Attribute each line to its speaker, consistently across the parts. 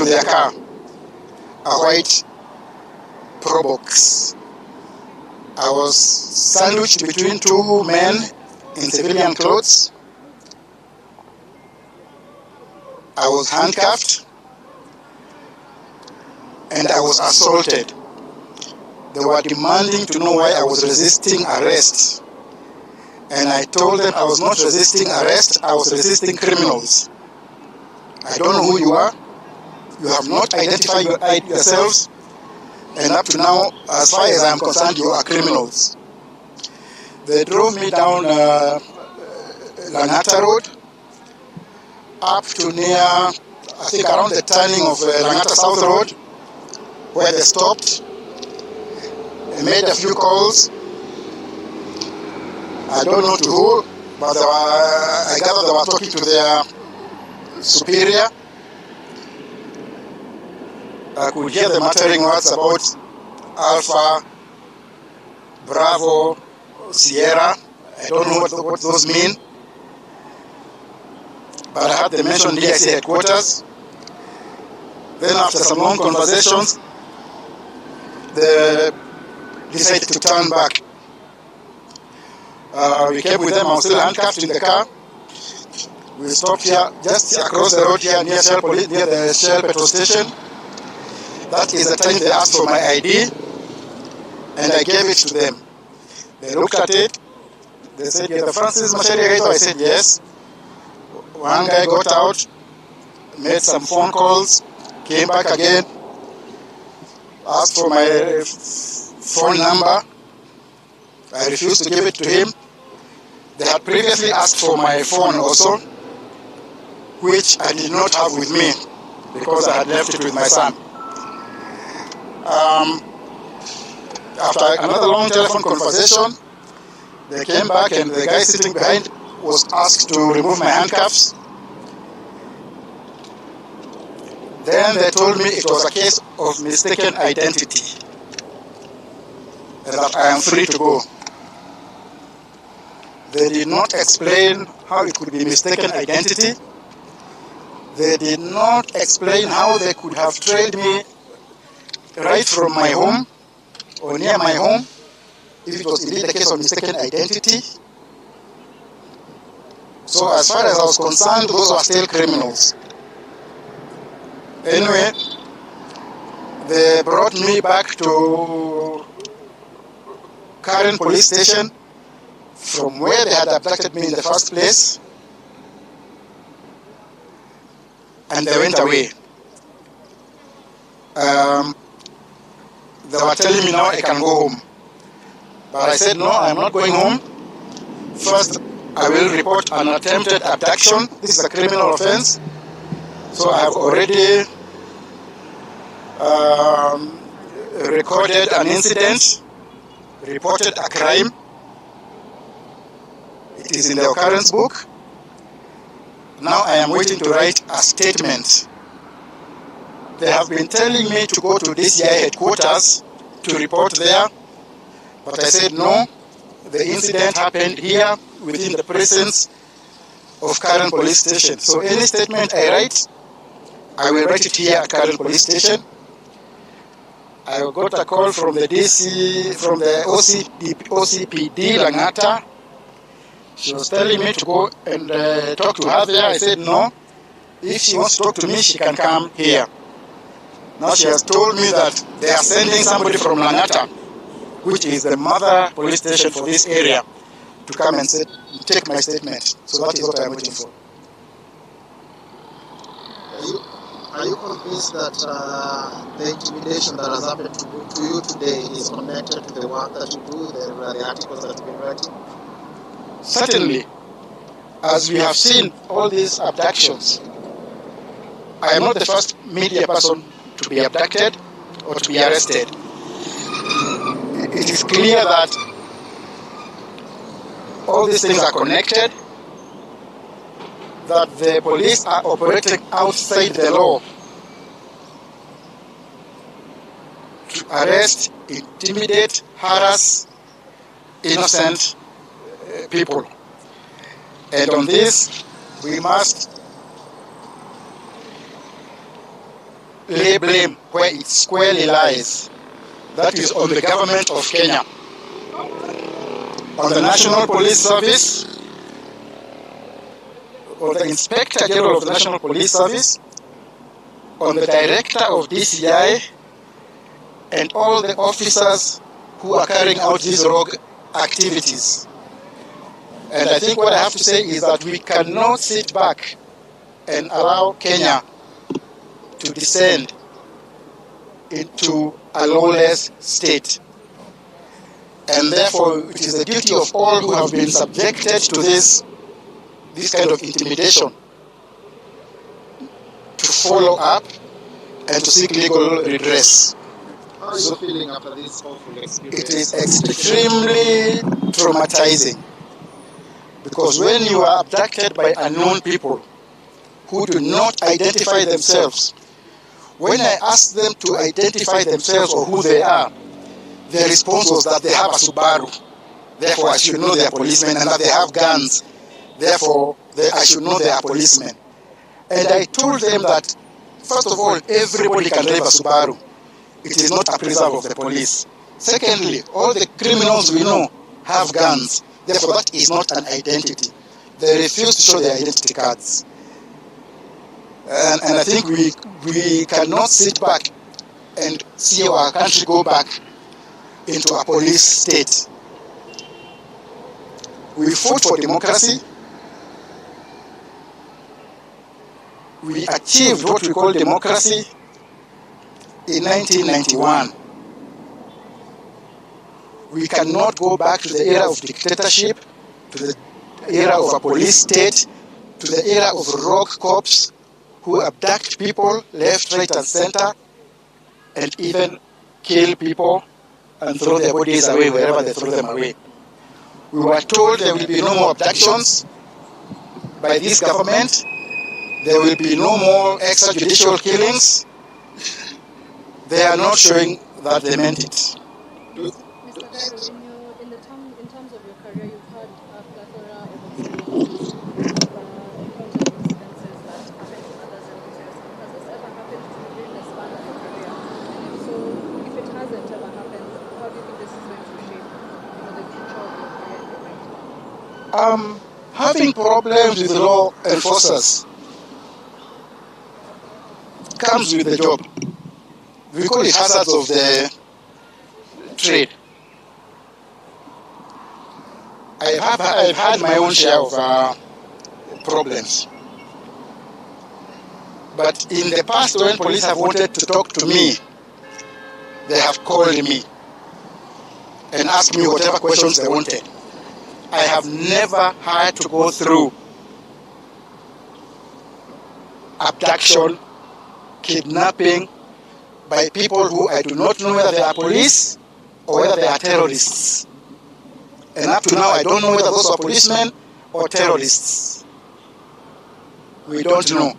Speaker 1: their car, a white Probox. I was sandwiched between two men in civilian clothes. I was handcuffed and I was assaulted. They were demanding to know why I was resisting arrest. And I told them I was not resisting arrest, I was resisting criminals. I don't know who you are. You have not identified yourselves. And up to now, as far as I am concerned, you are criminals. They drove me down Langata Road, up to near, I think around the turning of Langata South Road, where they stopped. They made a few calls. I don't know to who, but I gather they were talking to their superior. I could hear them muttering words about Alpha, Bravo, Sierra. I don't know what those mean. But I had them mention DIC headquarters. Then after some long conversations, they decided to turn back. We came with them. I was still handcuffed in the car. We stopped here, just across the road here near the Shell petrol station. That is the time they asked for my ID, and I gave it to them. They looked at it. They said, "You're the Francis Macharia Gaitho?" I said, "Yes." One guy got out, made some phone calls, came back again, asked for my phone number. I refused to give it to him. They had previously asked for my phone also, which I did not have with me because I had left it with my son. After another long telephone conversation, they came back and the guy sitting behind was asked to remove my handcuffs. Then they told me it was a case of mistaken identity and that I am free to go. They did not explain how it could be mistaken identity. They did not explain how they could have trailed me right from my home or near my home if it was indeed a case of mistaken identity. So as far as I was concerned, those were still criminals. Anyway, they brought me back to Karen police station from where they had abducted me in the first place, and they went away. They were telling me now I can go home. But I said, no, I'm not going home. First, I will report an attempted abduction. This is a criminal offense. So I have already recorded an incident, reported a crime. It is in the occurrence book. Now I am waiting to write a statement. They have been telling me to go to DCI headquarters to report there, but I said no, the incident happened here within the presence of Karen police station. So any statement I write, I will write it here at Karen police station. I got a call from the OCPD Langata. She was telling me to go and talk to her there. I said no, if she wants to talk to me, she can come here. Now she has told me that they are sending somebody from Langata, which is the mother police station for this area, to come and take my statement. So that is what I am waiting for.
Speaker 2: Are you convinced that the intimidation that has happened to you today is connected to the work that you do, the articles that you've been writing?
Speaker 1: Certainly. As we have seen all these abductions, I am not the first media person to be abducted or to be arrested. It is clear that all these things are connected, that the police are operating outside the law to arrest, intimidate, harass innocent people. And on this, we must lay blame where it squarely lies. That is on the government of Kenya, on the National Police Service, on the Inspector General of the National Police Service, on the Director of DCI, and all the officers who are carrying out these rogue activities. And I think what I have to say is that we cannot sit back and allow Kenya to descend into a lawless state. And therefore, it is the duty of all who have been subjected to this kind of intimidation to follow up and to seek legal redress.
Speaker 2: How are you feeling after this awful experience?
Speaker 1: It is extremely traumatizing, because when you are abducted by unknown people who do not identify themselves, when I asked them to identify themselves or who they are, their response was that they have a Subaru, therefore I should know they are policemen, and that they have guns, therefore I should know they are policemen. And I told them that, first of all, everybody can drive a Subaru. It is not a preserve of the police. Secondly, all the criminals we know have guns, therefore that is not an identity. They refuse to show their identity cards. And I think we cannot sit back and see our country go back into a police state. We fought for democracy. We achieved what we call democracy in 1991. We cannot go back to the era of dictatorship, to the era of a police state, to the era of rogue cops who abduct people left, right, and center, and even kill people and throw their bodies away wherever they throw them away. We were told there will be no more abductions by this government. There will be no more extrajudicial killings. They are not showing that they meant it.
Speaker 3: Mr. Gaitho, in terms of your career, you've had a plethora of experiences, encountered incidences that happen to others and to yourself. Has this ever happened to you during the span of your career? And if so, if it hasn't ever happened, how do you think this is going to shape the future of your career?
Speaker 1: Having problems with law enforcers comes with the job. We call it hazards of the trade. I've had my own share of problems. But in the past, when police have wanted to talk to me, they have called me and asked me whatever questions they wanted. I have never had to go through abduction, kidnapping by people who I do not know whether they are police or whether they are terrorists. And up to now, I don't know whether those are policemen or terrorists. We don't know.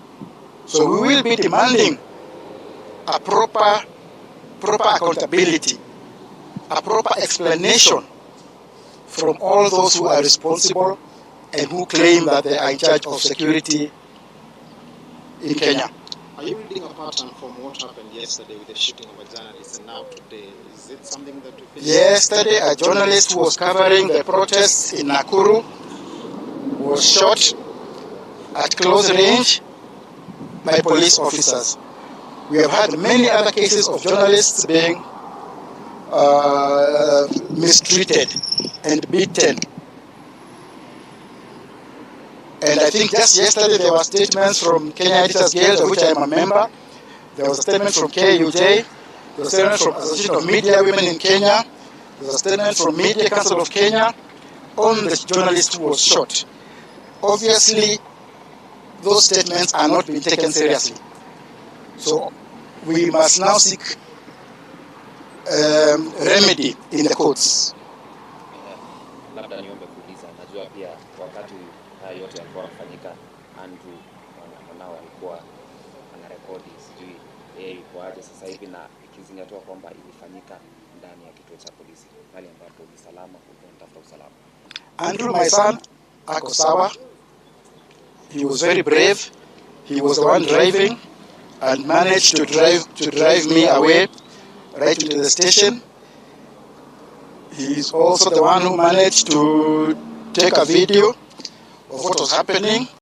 Speaker 1: So we will be demanding a proper accountability, a proper explanation from all those who are responsible and who claim that they are in charge of security in Kenya.
Speaker 2: Are you reading a pattern from what happened yesterday with the shooting of a journalist and now today? Is it something that you feel?
Speaker 1: Yesterday, a journalist who was covering the protests in Nakuru was shot at close range by police officers. We have had many other cases of journalists being mistreated and beaten. And I think just yesterday there were statements from Kenya Editors Guild, of which I am a member. There was a statement from KUJ. There was a statement from Association of Media Women in Kenya. There was a statement from Media Council of Kenya on the journalist who was shot. Obviously, those statements are not being taken seriously. So we must now seek remedy in the courts.
Speaker 4: Labda niombe kuuliza, najua pia wakati haya yote yalikuwa yanafanyika, Andrew mwanao alikuwa anarekodi, sijui yeye yuko aje sasa hivi, na ikizingatiwa kwamba ilifanyika ndani ya kituo cha polisi, pale ambapo ni salama, kunatafuta usalama.
Speaker 1: Andrew, my son, ako sawa. He was very brave. He was the one driving. and managed to drive me away right into the station. He is also the one who managed to take a video of what was happening.